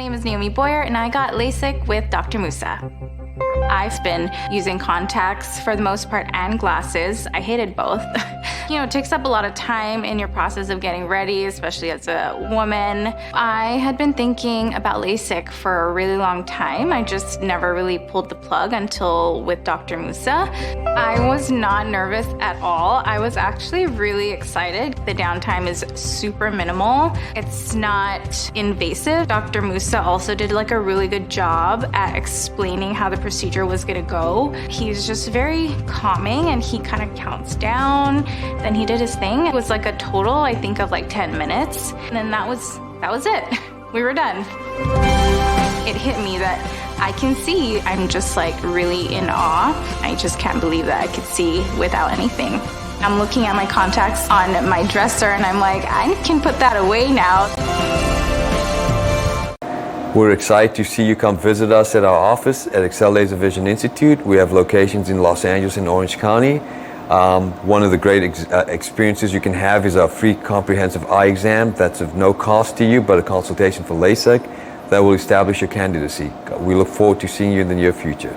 name is Naomi Boyer, and I got Lasik with Dr. Musa. I've been using contacts for the most part and glasses. I hated both. It takes up a lot of time in your process of getting ready, especially as a woman. I had been thinking about LASIK for a really long time. I just never really pulled the plug until with Dr. Musa. I was not nervous at all. I was actually really excited. The downtime is super minimal. It's not invasive. Dr. Musa also did a really good job at explaining how the procedure was gonna go. He's just very calming and he kind of counts down. Then he did his thing. It was a total, I think, of 10 minutes. And then that was it. We were done. It hit me that I can see. I'm just really in awe. I just can't believe that I could see without anything. I'm looking at my contacts on my dresser and I'm like, I can put that away now. We're excited to see you come visit us at our office at Excel Laser Vision Institute. We have locations in Los Angeles and Orange County. One of the great experiences you can have is our free comprehensive eye exam that's of no cost to you, but a consultation for LASIK that will establish your candidacy. We look forward to seeing you in the near future.